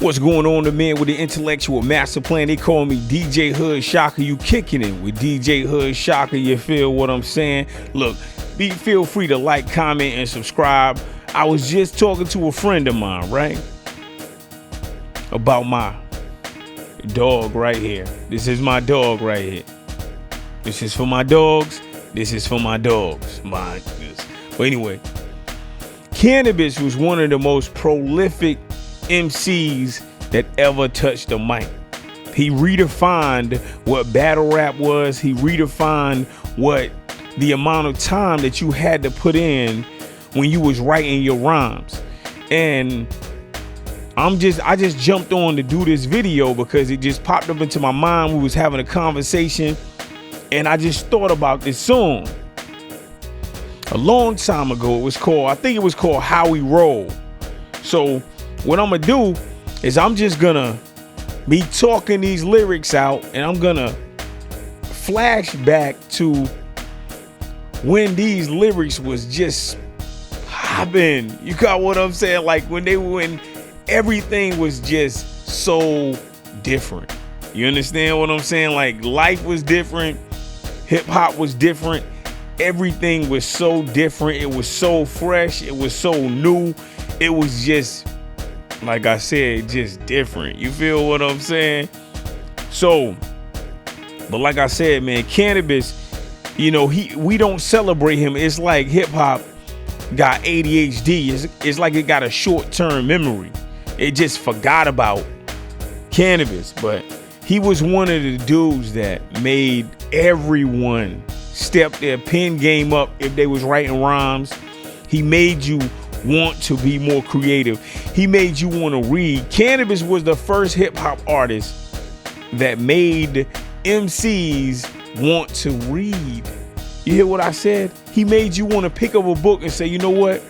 What's going on, the man with the intellectual master plan? They call me DJ Hood Shaka. You kicking it with DJ Hood Shaka. You feel what I'm saying? Look, feel free to like, comment, and subscribe. I was just talking to a friend of mine, right? About my dog right here. This is my dog right here. This is for my dogs. This is for my dogs. My goodness. But anyway, Canibus was one of the most prolific MCs that ever touched the mic. He redefined what battle rap was. He redefined what the amount of time that you had to put in when you was writing your rhymes. And I just jumped on to do this video because it just popped up into my mind. We was having a conversation and I just thought about this song. A long time ago, I think it was called How We Roll. So what I'm gonna do is I'm just gonna be talking these lyrics out and I'm gonna flash back to when these lyrics was just popping. You got what I'm saying? Like when everything was just so different. You understand what I'm saying? Like life was different. Hip hop was different. Everything was so different. It was so fresh. It was so new. It was just, like I said, just different. You feel what I'm saying? So, but like I said, man, Canibus, you know, we don't celebrate him. It's like hip hop got ADHD. It's like it got a short-term memory. It just forgot about Canibus. But he was one of the dudes that made everyone step their pen game up if they was writing rhymes. He made you want to be more creative. He made you want to read. Canibus was the first hip hop artist that made MCs want to read. You hear what I said? He made you want to pick up a book and say, you know what?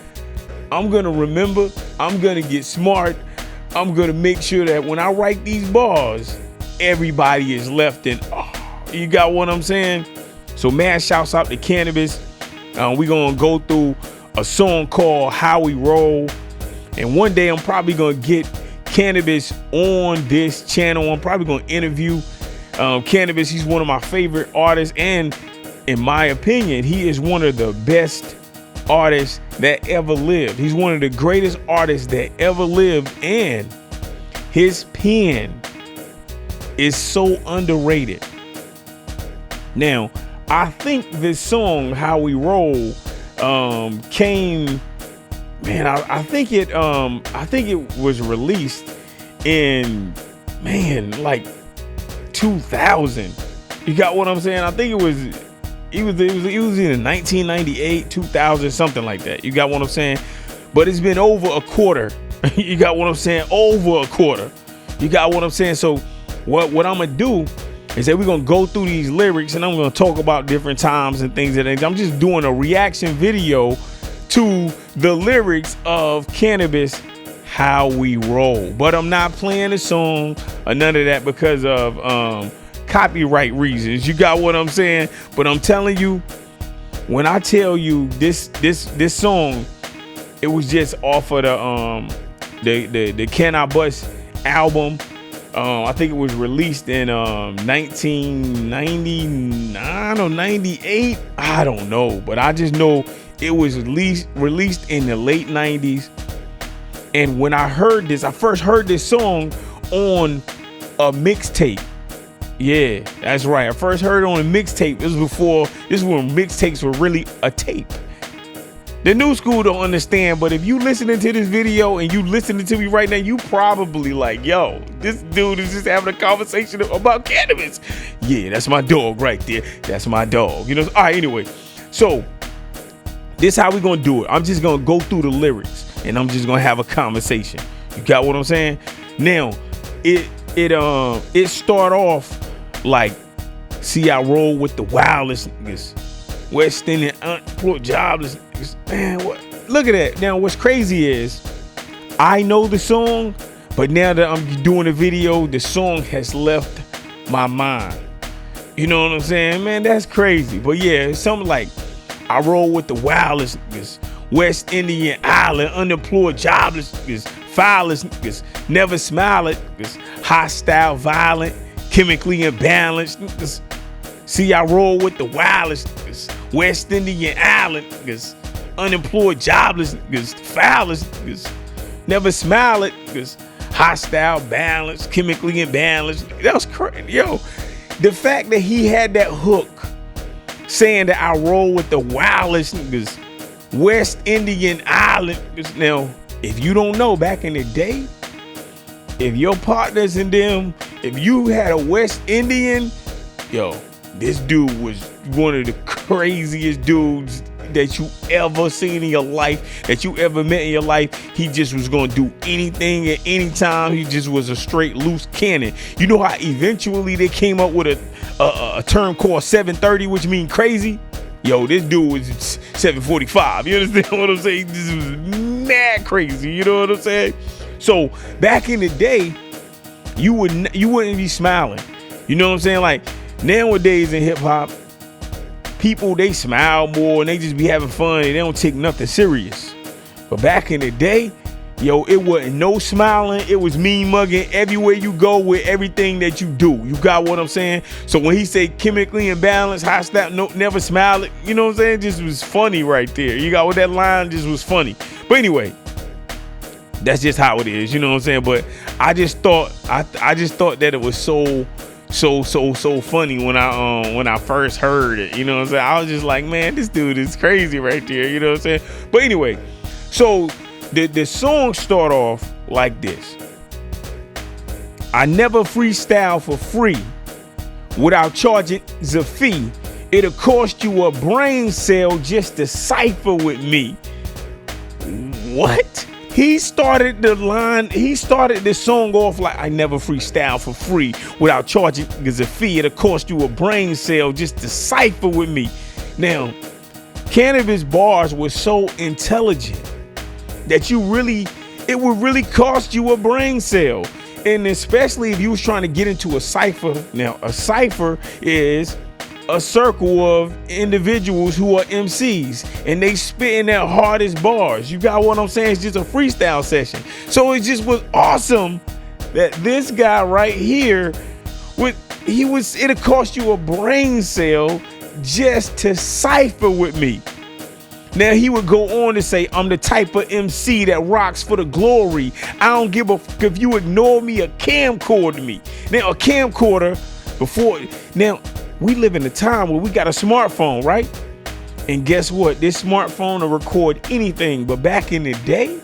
I'm going to remember. I'm going to get smart. I'm going to make sure that when I write these bars, everybody is left in, you got what I'm saying? So man, shouts out to Canibus. We're going to go through a song called How We Roll. And one day I'm probably going to get Canibus on this channel. I'm probably going to interview Canibus. He's one of my favorite artists. And in my opinion, he is one of the best artists that ever lived. He's one of the greatest artists that ever lived. And his pen is so underrated. Now, I think this song, How We Roll, came, man, I think it was released in, man, like 2000. You got what I'm saying? I think it was either 1998, 2000, something like that. You got what I'm saying? But it's been over a quarter. You got what I'm saying? Over a quarter. You got what I'm saying? So what I'm gonna do is that we're gonna go through these lyrics and I'm gonna talk about different times and things that I'm just doing a reaction video to the lyrics of Canibus, How We Roll. But I'm not playing the song or none of that because of copyright reasons. You got what I'm saying? But I'm telling you, when I tell you this song, it was just off of the Canibus album. I think it was released in 1999 or 98. I don't know, but I just know it was released in the late 90s. And when I heard this, I first heard this song on a mixtape. Yeah, that's right. I first heard it on a mixtape. This is when mixtapes were really a tape. The new school don't understand, but if you listening to this video and you listening to me right now, you probably like, yo, this dude is just having a conversation about Canibus. Yeah, that's my dog right there. That's my dog. You know. All right. Anyway, so this is how we gonna do it. I'm just gonna go through the lyrics and I'm just gonna have a conversation. You got what I'm saying? Now, it start off like, see, I roll with the wildest niggas, West Indian unemployed jobless niggas. Man, look at that. Now, what's crazy is I know the song, but now that I'm doing the video, the song has left my mind. You know what I'm saying? Man, that's crazy. But yeah, it's something like, I roll with the wildest niggas, West Indian island, unemployed jobless niggas, foulest niggas, never smile at niggas, hostile, violent, chemically imbalanced niggas. See, I roll with the wildest niggas, West Indian Island niggas, unemployed, jobless niggas, foulest niggas, never smile at niggas, hostile, balanced, chemically imbalanced. That was crazy, yo. The fact that he had that hook saying that I roll with the wildest niggas, West Indian Island niggas. Now, if you don't know, back in the day, if your partners and them, if you had a West Indian, yo, this dude was one of the craziest dudes that you ever seen in your life, that you ever met in your life. He just was going to do anything at any time. He just was a straight loose cannon. You know how eventually they came up with a term called 730, which means crazy? Yo, this dude was 745. You understand what I'm saying? This was mad crazy. You know what I'm saying? So back in the day, you wouldn't be smiling. You know what I'm saying? Like nowadays in hip hop, people, they smile more and they just be having fun and they don't take nothing serious. But back in the day, yo, it wasn't no smiling. It was mean mugging everywhere you go with everything that you do. You got what I'm saying? So when he say chemically imbalanced, hostile, no, never smile, you know what I'm saying? Just was funny right there. You got what that line just was funny. But anyway, that's just how it is. You know what I'm saying? But I just thought that it was so funny when I first heard it. You know what I'm saying? I was just like, man, this dude is crazy right there. You know what I'm saying? But anyway, so the song start off like this. I never freestyle for free without charging the fee. It'll cost you a brain cell just to cipher with me. What? He started the song off like, I never freestyle for free without charging the fee. It'll cost you a brain cell just to cipher with me. Now, Canibus bars were so intelligent that it would really cost you a brain cell. And especially if you was trying to get into a cipher. Now, a cipher is a circle of individuals who are MCs and they spitting their hardest bars. You got what I'm saying? It's just a freestyle session. So it just was awesome that this guy right here it'll cost you a brain cell just to cipher with me. Now he would go on to say, I'm the type of MC that rocks for the glory. I don't give a fuck if you ignore me or camcorder me. Now a camcorder now we live in a time where we got a smartphone, right? And guess what? This smartphone will record anything. But back in the day,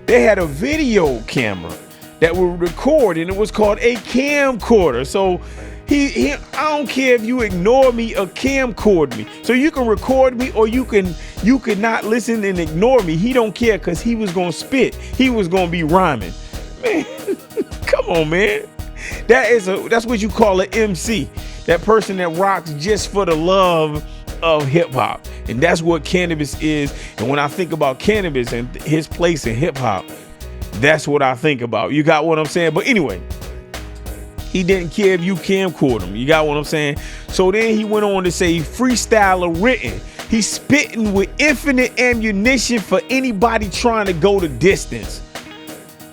they had a video camera that would record and it was called a camcorder. So I don't care if you ignore me or camcord me. So you can record me or you can not listen and ignore me. He don't care because he was going to spit. He was going to be rhyming. Man, come on, man. That's what you call an MC. That person that rocks just for the love of hip hop. And that's what Canibus is. And when I think about Canibus and his place in hip hop, that's what I think about. You got what I'm saying? But anyway, he didn't care if you camcord him. You got what I'm saying? So then he went on to say freestyle or written. He's spitting with infinite ammunition for anybody trying to go the distance.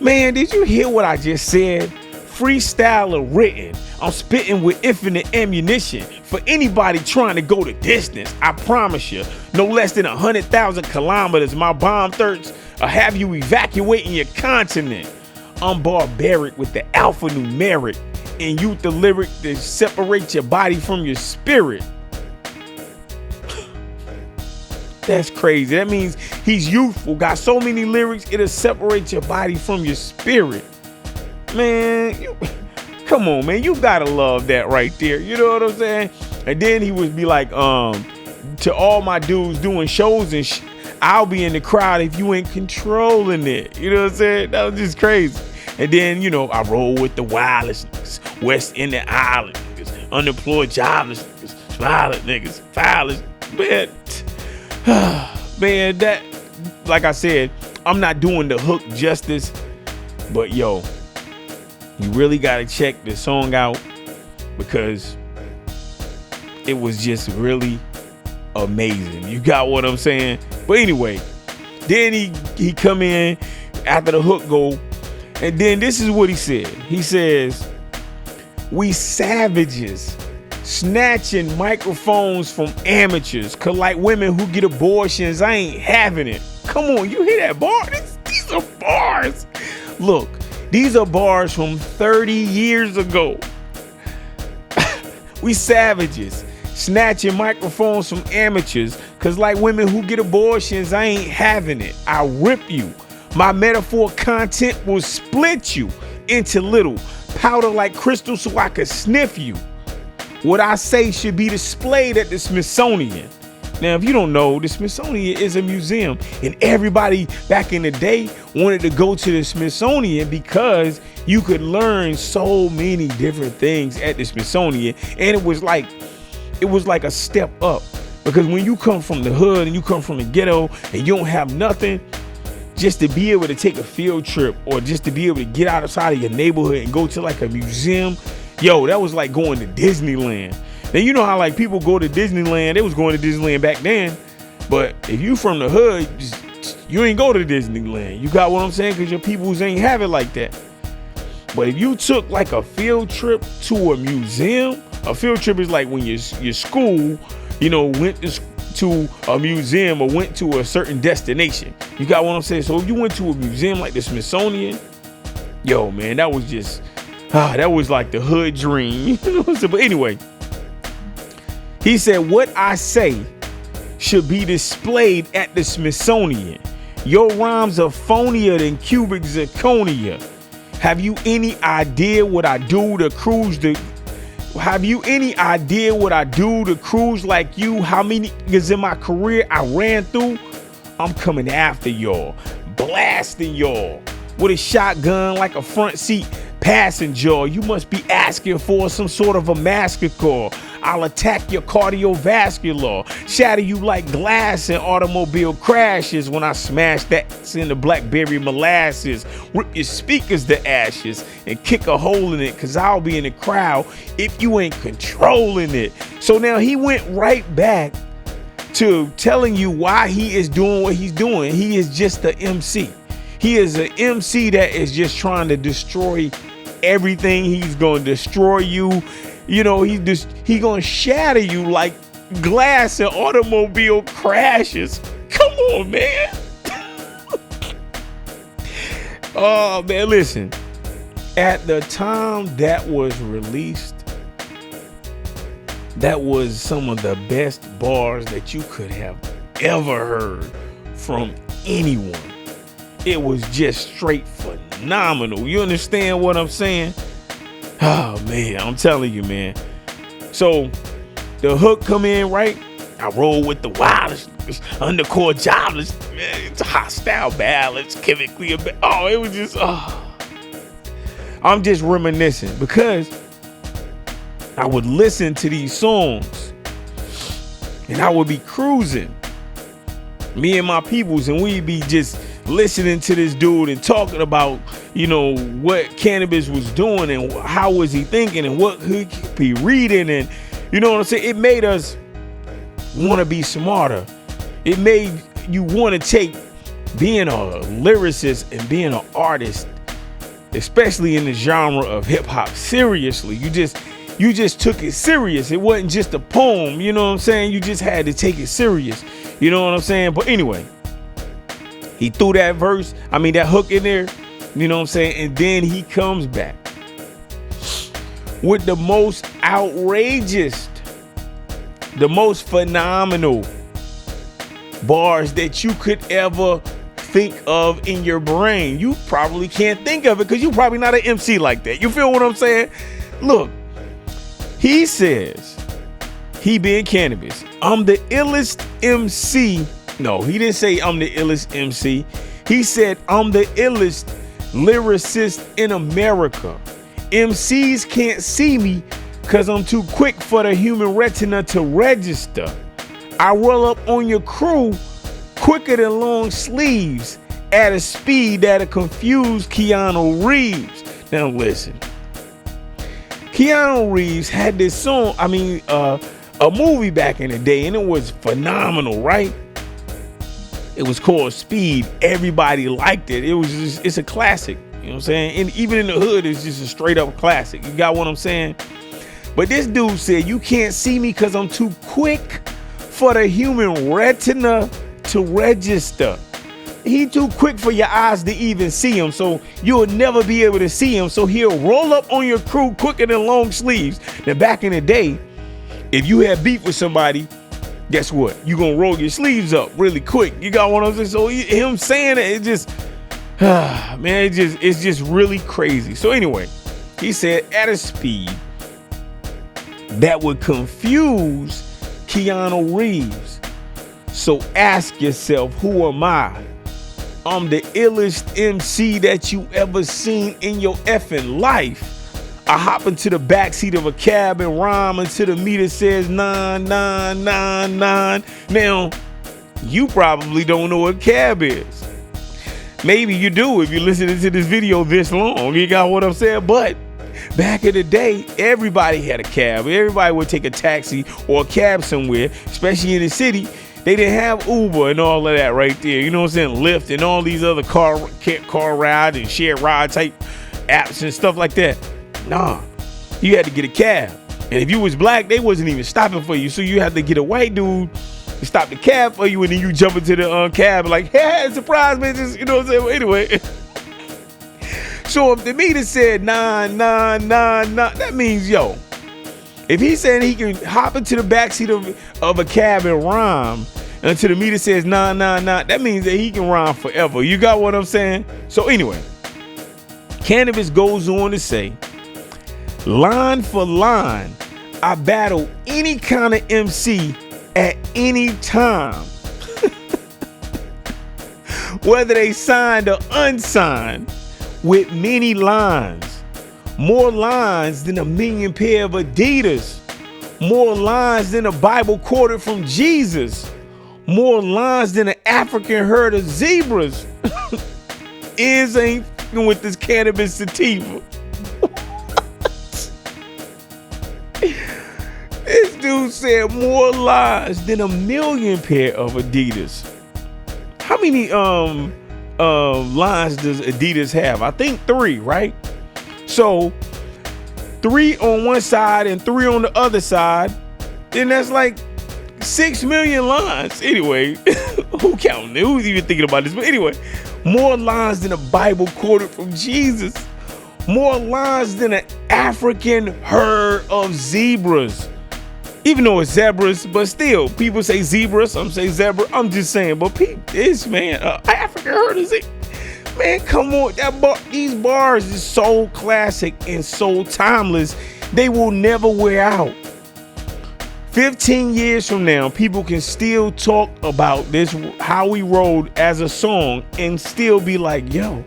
Man, did you hear what I just said? Freestyle or written. I'm spitting with infinite ammunition for anybody trying to go the distance. I promise you, no less than 100,000 kilometers. My bomb thirsts or have you evacuating your continent. I'm barbaric with the alphanumeric and use the lyric to separate your body from your spirit. That's crazy. That means he's youthful, got so many lyrics, it'll separate your body from your spirit. Man, come on, man. You gotta love that right there. You know what I'm saying? And then he would be like, to all my dudes doing shows and I'll be in the crowd if you ain't controlling it. You know what I'm saying? That was just crazy. And then, you know, I roll with the wildest niggas, West Indian Island niggas, unemployed, jobless niggas, violent niggas, violent. Man, that, like I said, I'm not doing the hook justice, but yo, you really got to check this song out because it was just really amazing. You got what I'm saying? But anyway, then he come in after the hook go, and then this is what he said. He says, "We savages snatching microphones from amateurs, cause like women who get abortions, I ain't having it." Come on, you hear that bar? These are bars. Look, these are bars from 30 years ago. We savages snatching microphones from amateurs, cause like women who get abortions, I ain't having it. I rip you. My metaphor content will split you into little powder like crystal so I could sniff you. What I say should be displayed at the Smithsonian. Now, if you don't know, the Smithsonian is a museum, and everybody back in the day wanted to go to the Smithsonian because you could learn so many different things at the Smithsonian. And it was like a step up, because when you come from the hood and you come from the ghetto and you don't have nothing, just to be able to take a field trip or just to be able to get outside of your neighborhood and go to like a museum, yo, that was like going to Disneyland. Now, you know how like people go to Disneyland, they was going to Disneyland back then, but if you from the hood, you ain't go to Disneyland. You got what I'm saying? Because your peoples ain't have it like that. But if you took like a field trip to a museum, a field trip is like when your school, you know, went to a museum or went to a certain destination. You got what I'm saying? So if you went to a museum like the Smithsonian, yo, man, that was just, that was like the hood dream. But anyway, he said, what I say should be displayed at the Smithsonian. Your rhymes are phonier than cubic zirconia. Have you any idea what I do to cruise the... Have you any idea what I do to cruise like you? How many niggas in my career I ran through? I'm coming after y'all, blasting y'all with a shotgun like a front seat passenger. You must be asking for some sort of a massacre. I'll attack your cardiovascular, shatter you like glass in automobile crashes when I smash that in the blackberry molasses, rip your speakers to ashes and kick a hole in it, cause I'll be in the crowd if you ain't controlling it. So now he went right back to telling you why he is doing what he's doing. He is just an MC. He is an MC that is just trying to destroy everything. He's going to destroy you. You know, he going to shatter you like glass in automobile crashes. Come on, man. Oh, man, listen. At the time that was released, that was some of the best bars that you could have ever heard from anyone. It was just straight phenomenal. You understand what I'm saying? Oh, man, I'm telling you, man. So the hook come in, right? I roll with the wildest, undercore jobless, man. It's hostile ballads, chemically. Oh, it was just, I'm just reminiscing because I would listen to these songs and I would be cruising, me and my peoples, and we'd be just listening to this dude and talking about, you know, what Canibus was doing and how was he thinking and what he could be reading, and you know what I'm saying? It made us want to be smarter. It made you want to take being a lyricist and being an artist, especially in the genre of hip hop, seriously. You just took it serious. It wasn't just a poem, you know what I'm saying? You just had to take it serious. You know what I'm saying? But anyway, he threw that that hook in there, you know what I'm saying? And then he comes back with the most outrageous, the most phenomenal bars that you could ever think of in your brain. You probably can't think of it because you're probably not an MC like that. You feel what I'm saying? Look, he says, he being Canibus, I'm the illest MC. No, he didn't say I'm the illest MC. He said I'm the illest lyricist in America. MCs can't see me because I'm too quick for the human retina to register. I roll up on your crew quicker than long sleeves at a speed that'll confuse Keanu Reeves. Now listen, Keanu Reeves had this song, a movie back in the day, and it was phenomenal, right? It was called Speed. Everybody liked it. It was just, it's a classic. You know what I'm saying? And even in the hood, it's just a straight up classic. You got what I'm saying? But this dude said, you can't see me because I'm too quick for the human retina to register. He too quick for your eyes to even see him, so you'll never be able to see him. So he'll roll up on your crew quicker than long sleeves. Now, back in the day, if you had beef with somebody, guess what? You gonna roll your sleeves up really quick. You got what I'm saying? So him saying it just, man, it's just really crazy. So anyway, he said at a speed that would confuse Keanu Reeves. So ask yourself, who am I? I'm the illest Emcee that you ever seen in your effing life. I hop into the backseat of a cab and rhyme until the meter says 9999. Now, you probably don't know what cab is. Maybe you do if you're listening to this video this long. You got what I'm saying? But back in the day, everybody had a cab. Everybody would take a taxi or a cab somewhere, especially in the city. They didn't have Uber and all of that right there. You know what I'm saying? Lyft and all these other car ride and share ride type apps and stuff like that. Nah, you had to get a cab. And if you was black, they wasn't even stopping for you. So you had to get a white dude to stop the cab for you, and then you jump into the cab like, hey, surprise, bitches. You know what I'm saying? Well, anyway. So if the meter said 9999, that means, yo, if he's saying he can hop into the backseat of a cab and rhyme until the meter says 999, that means that he can rhyme forever. You got what I'm saying? So anyway, Canibus goes on to say, line for line, I battle any kind of MC at any time. Whether they signed or unsigned, with many lines. More lines than a million pair of Adidas. More lines than a Bible quoted from Jesus. More lines than an African herd of zebras. Ears ain't f***ing with this Canibus sativa. This dude said more lines than a million pair of Adidas. How many lines does Adidas have? I think 3, right? So 3 on one side and 3 on the other side, then that's like 6 million lines. Anyway, who counting? Who's even thinking about this? But anyway, more lines than a Bible quoted from Jesus. More lines than an African herd of zebras. Even though it's zebras, but still, people say zebra, some say zebra. I'm just saying, but this man, African herd of zebras. Man, come on, these bars is so classic and so timeless. They will never wear out. 15 years from now, people can still talk about this, how we rode as a song, and still be like, yo,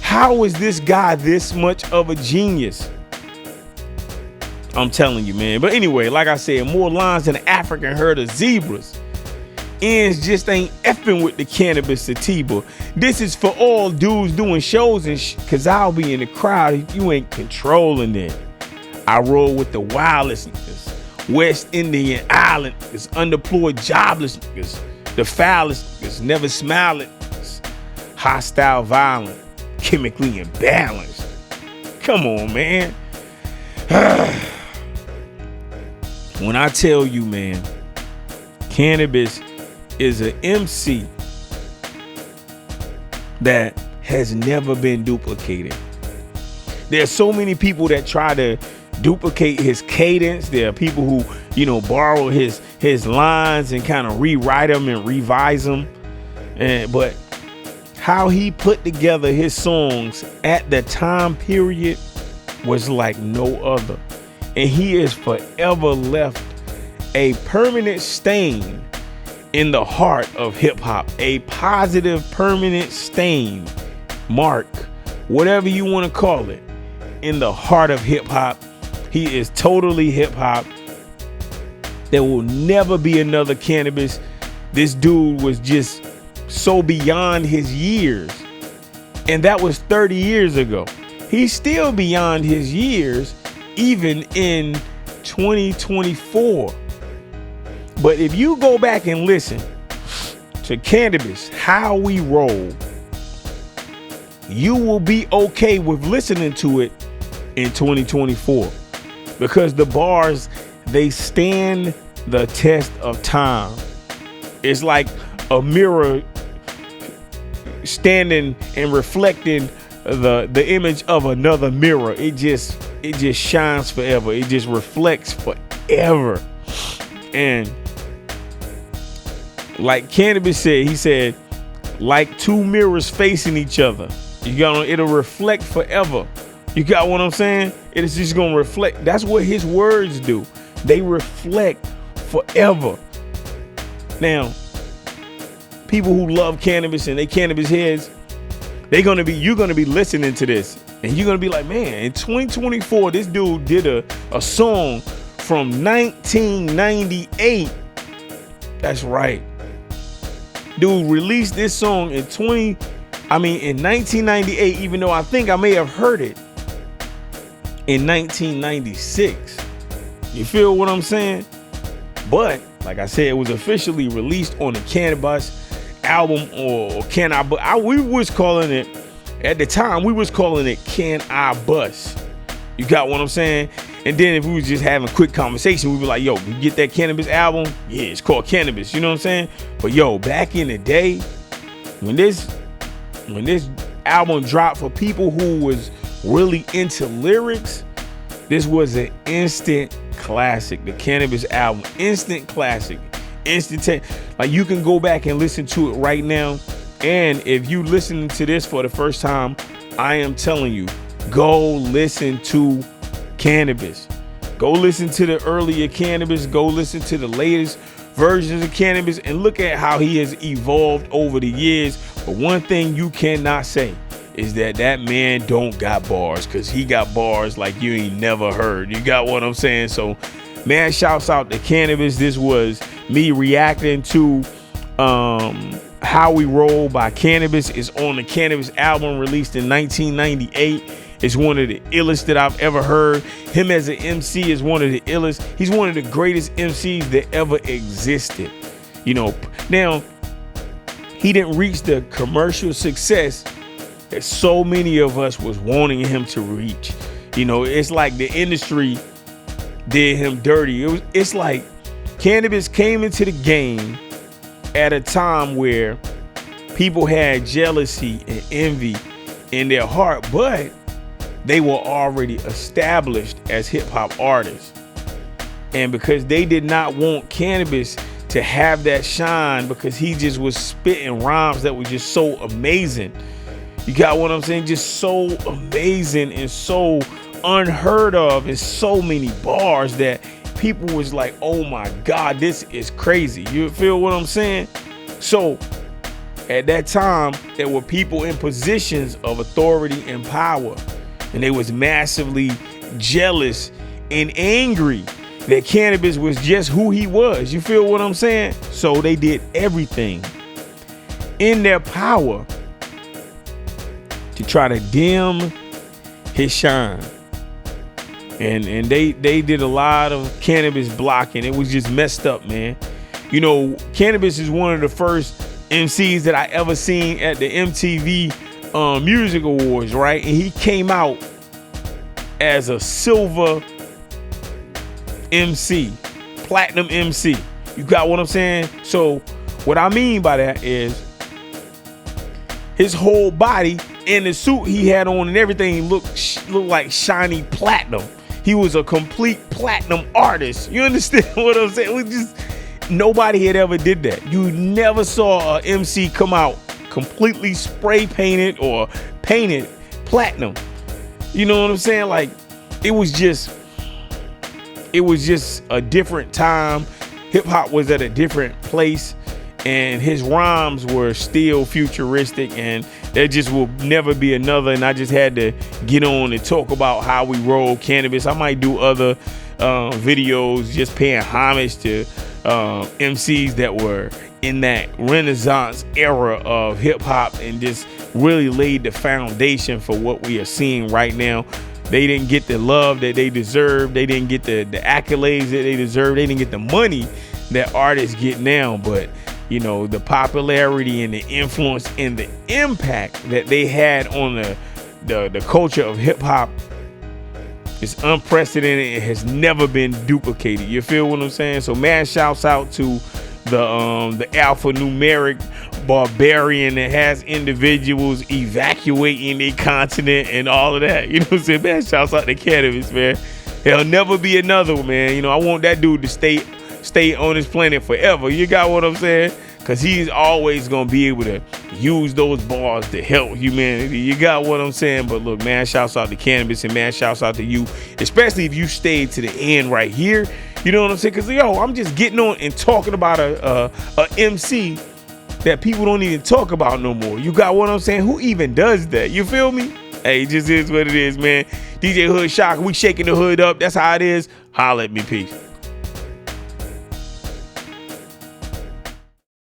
how is this guy this much of a genius? I'm telling you, man. But anyway, like I said, more lines than an African herd of zebras. Ends just ain't effing with the Canibus sativa. This is for all dudes doing shows and cause I'll be in the crowd if you ain't controlling it. I roll with the wildest niggas, West Indian Island niggas, undeployed jobless niggas, the foulest niggas, never smiling niggas, hostile, violent, chemically imbalanced. Come on, man. When I tell you, man, Canibus is an MC that has never been duplicated. There's so many people that try to duplicate his cadence. There are people who, borrow his lines and kind of rewrite them and revise them. But how he put together his songs at the time period was like no other. And he has forever left a permanent stain in the heart of hip hop, a positive permanent stain, mark, whatever you want to call it, in the heart of hip hop. He is totally hip hop. There will never be another Canibus. This dude was just so beyond his years. And that was 30 years ago. He's still beyond his years, even in 2024. But if you go back and listen to Canibus, How We Roll, you will be okay with listening to it in 2024 because the bars, they stand the test of time. It's like a mirror standing and reflecting the image of another mirror. It just shines forever. It just reflects forever. And like Canibus said, he said, like two mirrors facing each other, it'll reflect forever. You got what I'm saying? It is just gonna reflect. That's what his words do. They reflect forever. Now, people who love Canibus and they Canibus heads, you're gonna be listening to this, and you're gonna be like, man, in 2024, this dude did a song from 1998. That's right. Dude released this song in 1998, even though I think I may have heard it in 1996. You feel what I'm saying? But like I said, it was officially released on the Canibus album, or Can I Bust? We was calling it, at the time, we was calling it Can I Bust? You got what I'm saying? And then if we was just having a quick conversation, we'd be like, yo, you get that Canibus album? Yeah, it's called Canibus. You know what I'm saying? But yo, back in the day, when this album dropped, for people who was really into lyrics, this was an instant classic. The Canibus album, instant classic, like you can go back and listen to it right now. And if you listening to this for the first time, I am telling you, go listen to Canibus. Go listen to the earlier Canibus. Go listen to the latest versions of Canibus and look at how he has evolved over the years. But one thing you cannot say is that man don't got bars, because he got bars like you ain't never heard. You got what I'm saying? So, man, shouts out to Canibus. This was me reacting to How We Roll by Canibus. It's on the Canibus album released in 1998. It's one of the illest that I've ever heard. Him as an MC is one of the illest. He's one of the greatest MCs that ever existed. You know, now he didn't reach the commercial success that so many of us was wanting him to reach. You know, it's like the industry did him dirty. It's like Canibus came into the game at a time where people had jealousy and envy in their heart, but they were already established as hip hop artists. And because they did not want Canibus to have that shine, because he just was spitting rhymes that were just so amazing. You got what I'm saying? Just so amazing and so unheard of, and so many bars that people was like, oh my God, this is crazy. You feel what I'm saying? So at that time, there were people in positions of authority and power, and they was massively jealous and angry that Canibus was just who he was. You feel what I'm saying? So they did everything in their power to try to dim his shine. And they did a lot of Canibus blocking. It was just messed up, man. You know, Canibus is one of the first MCs that I ever seen at the MTV Music Awards, right? And he came out as a silver MC, platinum MC. You got what I'm saying? So what I mean by that is his whole body and the suit he had on and everything looked like shiny platinum. He was a complete platinum artist. You understand what I'm saying? It was just, nobody had ever did that. You never saw a MC come out completely spray painted or painted platinum. You know what I'm saying? Like, it was just a different time. Hip hop was at a different place, and his rhymes were still futuristic, and there just will never be another. And I just had to get on and talk about How We Roll, Canibus. I might do other videos just paying homage to MCs that were in that Renaissance era of hip hop and just really laid the foundation for what we are seeing right now. They didn't get the love that they deserved. They didn't get the accolades that they deserve. They didn't get the money that artists get now. But you know, the popularity and the influence and the impact that they had on the culture of hip hop is unprecedented. It has never been duplicated. You feel what I'm saying? So mad shouts out to the alphanumeric barbarian that has individuals evacuating a continent and all of that. You know what I'm saying? Man, shouts out to Canibus, man. There'll never be another one, man. You know, I want that dude to stay on this planet forever. You got what I'm saying? Because he's always going to be able to use those bars to help humanity. You got what I'm saying? But look, man, shouts out to Canibus, and man, shouts out to you, especially if you stayed to the end right here. You know what I'm saying? Because, yo, I'm just getting on and talking about a MC that people don't even talk about no more. You got what I'm saying? Who even does that? You feel me? Hey, it just is what it is, man. DJ Hood Shaka, we shaking the hood up. That's how it is. Holla at me. Peace.